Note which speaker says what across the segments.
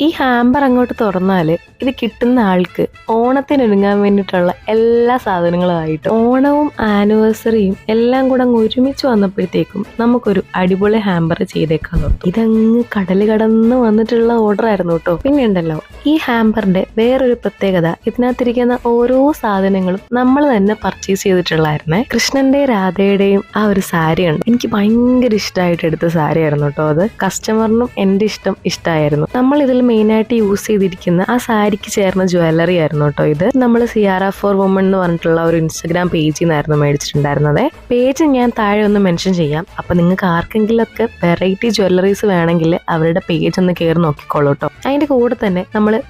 Speaker 1: ഈ ഹാമ്പർ അങ്ങോട്ട് തുറന്നാല് ഇത് കിട്ടുന്ന ആൾക്ക് ഓണത്തിനൊരുങ്ങാൻ വേണ്ടിയിട്ടുള്ള എല്ലാ സാധനങ്ങളുമായിട്ട് ഓണവും ആനിവേഴ്സറിയും എല്ലാം കൂടെ അങ്ങ് ഒരുമിച്ച് വന്നപ്പോഴത്തേക്കും നമുക്കൊരു അടിപൊളി ഹാമ്പർ ചെയ്തേക്കാൻ തോന്നും. ഇതങ്ങ് കടല് കടന്ന് വന്നിട്ടുള്ള ഓർഡർ ആയിരുന്നു കേട്ടോ. പിന്നെ ഉണ്ടല്ലോ, ഈ ഹാമ്പറിന്റെ വേറൊരു പ്രത്യേകത, ഇതിനകത്തിരിക്കുന്ന ഓരോ സാധനങ്ങളും നമ്മൾ തന്നെ പർച്ചേസ് ചെയ്തിട്ടുള്ളായിരുന്നേ. കൃഷ്ണന്റെ രാധയുടെയും ആ ഒരു സാരിയുണ്ട്, എനിക്ക് ഭയങ്കര ഇഷ്ടമായിട്ട് എടുത്ത സാരി ആയിരുന്നു കേട്ടോ. അത് കസ്റ്റമറിനും എന്റെ ഇഷ്ടമായിരുന്നു. നമ്മൾ ഇതിൽ മെയിനായിട്ട് യൂസ് ചെയ്തിരിക്കുന്ന ആ സാരിക്ക് ചേർന്ന ജ്വല്ലറി ആയിരുന്നു കേട്ടോ. ഇത് നമ്മൾ സിയാറ ഫോർ വുമൺ എന്ന് പറഞ്ഞിട്ടുള്ള ഒരു ഇൻസ്റ്റഗ്രാം പേജിൽ നിന്നായിരുന്നു മേടിച്ചിട്ടുണ്ടായിരുന്നത്. പേജ് ഞാൻ താഴെ ഒന്ന് മെൻഷൻ ചെയ്യാം. അപ്പൊ നിങ്ങൾക്ക് ആർക്കെങ്കിലും ഒക്കെ വെറൈറ്റി ജ്വല്ലറീസ് വേണമെങ്കിൽ അവരുടെ പേജ് ഒന്ന് കയറി നോക്കിക്കോളൂ കേട്ടോ. അതിന്റെ കൂടെ തന്നെ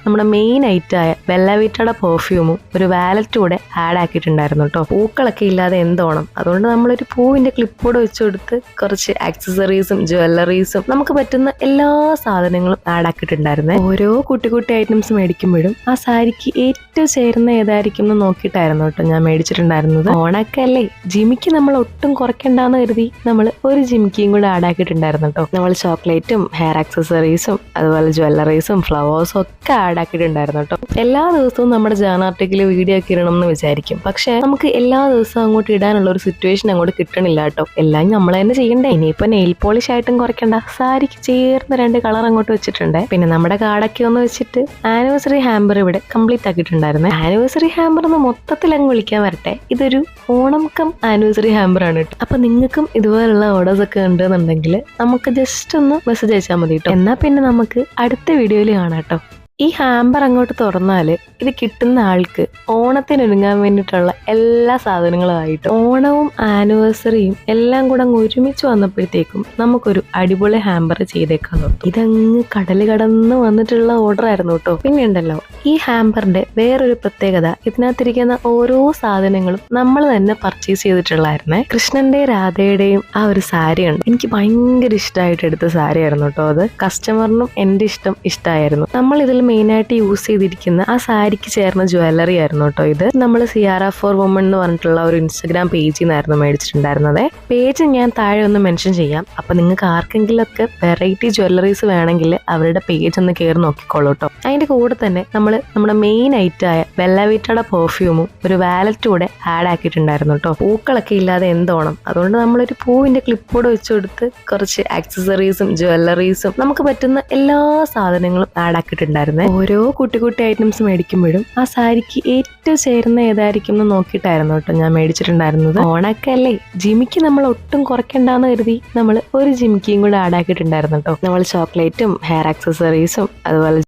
Speaker 1: നമ്മുടെ മെയിൻ ഐറ്റം ആയ ബെല്ലവിറ്റയുടെ പെർഫ്യൂമും ഒരു വാലറ്റും കൂടെ ആഡ് ആക്കിയിട്ടുണ്ടായിരുന്നു കേട്ടോ. പൂക്കളൊക്കെ ഇല്ലാതെ എന്തോണം, അതുകൊണ്ട് നമ്മളൊരു പൂവിന്റെ ക്ലിപ്പോട് വെച്ച് കൊടുത്ത് കുറച്ച് ആക്സസറീസും ജ്വല്ലറീസും നമുക്ക് പറ്റുന്ന എല്ലാ സാധനങ്ങളും ആഡ് ആക്കിയിട്ടുണ്ടായിരുന്നേ. ഓരോ കുട്ടി ഐറ്റംസ് മേടിക്കുമ്പോഴും ആ സാരിക്ക് ഏറ്റവും ചേരുന്ന ഏതായിരിക്കും എന്ന് നോക്കിയിട്ടായിരുന്നു കേട്ടോ ഞാൻ മേടിച്ചിട്ടുണ്ടായിരുന്നത്. ഓണൊക്കെ അല്ലേ, ജിമിക്ക് നമ്മൾ ഒട്ടും കുറയ്ക്കണ്ടെന്ന് കരുതി നമ്മൾ ഒരു ജിമിക്കിയും കൂടെ ആഡ് ആക്കിയിട്ടുണ്ടായിരുന്നു കേട്ടോ. നമ്മൾ ചോക്ലേറ്റും ഹെയർ ആക്സസറീസും അതുപോലെ ജ്വല്ലറീസും ഫ്ലവേഴ്സും ഒക്കെ ആഡ് ആക്കിയിട്ടുണ്ടായിരുന്നു കേട്ടോ. എല്ലാ ദിവസവും നമ്മുടെ ജേണൽ ആർട്ടിക്കിൽ വീഡിയോ ഒക്കെ ഇടണം എന്ന് വിചാരിക്കും, പക്ഷെ നമുക്ക് എല്ലാ ദിവസവും അങ്ങോട്ട് ഇടാനുള്ള ഒരു സിറ്റുവേഷൻ അങ്ങോട്ട് കിട്ടണില്ല കേട്ടോ. എല്ലാം നമ്മൾ തന്നെ ചെയ്യണ്ടേ. ഇനിയിപ്പോ നെയിൽ പോളിഷ് ആയിട്ടും കുറയ്ക്കണ്ട, സാരിക്ക് ചേർന്ന് 2 കളർ അങ്ങോട്ട് വെച്ചിട്ടുണ്ട്. പിന്നെ നമ്മുടെ കാർഡൊക്കെ ഒന്ന് വെച്ചിട്ട് ആനിവേഴ്സറി ഹാമ്പർ ഇവിടെ കംപ്ലീറ്റ് ആക്കിയിട്ടുണ്ടായിരുന്നു. ആനിവേഴ്സറി ഹാമ്പർ എന്ന് മൊത്തത്തിൽ അങ്ങ് വിളിക്കാൻ വരട്ടെ, ഇതൊരു ഓണം കം ആനിവേഴ്സറി ഹാമ്പർ ആണ് കേട്ടോ. അപ്പൊ നിങ്ങൾക്കും ഇതുപോലുള്ള ഓർഡേഴ്സ് ഒക്കെ ഉണ്ടെന്നുണ്ടെങ്കിൽ നമുക്ക് ജസ്റ്റ് ഒന്ന് മെസ്സേജ് അയച്ചാൽ മതി കേട്ടോ. എന്നാ പിന്നെ നമുക്ക് അടുത്ത വീഡിയോയിൽ കാണാം കേട്ടോ. ഈ ഹാമ്പർ അങ്ങോട്ട് തുറന്നാല് ഇത് കിട്ടുന്ന ആൾക്ക് ഓണത്തിനൊരുങ്ങാൻ വേണ്ടിയിട്ടുള്ള എല്ലാ സാധനങ്ങളുമായിട്ട് ഓണവും ആനിവേഴ്സറിയും എല്ലാം കൂടെ അങ്ങ് ഒരുമിച്ച് വന്നപ്പോഴത്തേക്കും നമുക്കൊരു അടിപൊളി ഹാമ്പർ ചെയ്തേക്കാൻ തോന്നും. ഇതങ്ങ് കടല് കടന്ന് വന്നിട്ടുള്ള ഓർഡർ ആയിരുന്നു കേട്ടോ. പിന്നെ ഉണ്ടല്ലോ, ഈ ഹാമ്പറിന്റെ വേറൊരു പ്രത്യേകത, ഇതിനകത്തിരിക്കുന്ന ഓരോ സാധനങ്ങളും നമ്മൾ തന്നെ പർച്ചേസ് ചെയ്തിട്ടുള്ളായിരുന്നേ. കൃഷ്ണന്റെ രാധയുടെയും ആ ഒരു സാരിയുണ്ട്, എനിക്ക് ഭയങ്കര ഇഷ്ടമായിട്ട് എടുത്ത സാരി ആയിരുന്നു കേട്ടോ. അത് കസ്റ്റമറിനും എന്റെ ഇഷ്ടമായിരുന്നു. നമ്മൾ ഇതിൽ മെയിനായിട്ട് യൂസ് ചെയ്തിരിക്കുന്ന ആ സാരിക്ക് ചേർന്ന ജ്വല്ലറി ആയിരുന്നു കേട്ടോ. ഇത് നമ്മൾ സിയാറ ഫോർ വുമൺ എന്ന് പറഞ്ഞിട്ടുള്ള ഒരു ഇൻസ്റ്റഗ്രാം പേജിൽ നിന്നായിരുന്നു മേടിച്ചിട്ടുണ്ടായിരുന്നത്. പേജ് ഞാൻ താഴെ ഒന്ന് മെൻഷൻ ചെയ്യാം. അപ്പൊ നിങ്ങൾക്ക് ആർക്കെങ്കിലും ഒക്കെ വെറൈറ്റി ജ്വല്ലറീസ് വേണമെങ്കിൽ അവരുടെ പേജ് ഒന്ന് കയറി നോക്കിക്കോളൂ കേട്ടോ. അതിന്റെ കൂടെ തന്നെ നമ്മുടെ മെയിൻ ഐറ്റം ആയ ബെല്ലവിറ്റയുടെ പെർഫ്യൂമും ഒരു വാലറ്റും കൂടെ ആഡ് ആക്കിയിട്ടുണ്ടായിരുന്നു കേട്ടോ. പൂക്കളൊക്കെ ഇല്ലാതെ എന്തോണം, അതുകൊണ്ട് നമ്മളൊരു പൂവിന്റെ ക്ലിപ്പോട് വെച്ച് കൊടുത്ത് കുറച്ച് ആക്സസറീസും ജ്വല്ലറീസും നമുക്ക് പറ്റുന്ന എല്ലാ സാധനങ്ങളും ആഡ് ആക്കിയിട്ടുണ്ടായിരുന്നു. ഓരോ കുട്ടി ഐറ്റംസ് മേടിക്കുമ്പോഴും ആ സാരിക്ക് ഏറ്റവും ചേരുന്ന ഏതായിരിക്കും എന്ന് നോക്കിയിട്ടായിരുന്നു കേട്ടോ ഞാൻ മേടിച്ചിട്ടുണ്ടായിരുന്നത്. ഓണൊക്കെ അല്ലേ, ജിമിക്ക് നമ്മൾ ഒട്ടും കുറയ്ക്കണ്ടെന്ന് കരുതി നമ്മൾ ഒരു ജിമിക്കിയും കൂടെ ആഡ് ആക്കിയിട്ടുണ്ടായിരുന്നു കേട്ടോ. നമ്മൾ ചോക്ലേറ്റും ഹെയർ ആക്സസറീസും അതുപോലെ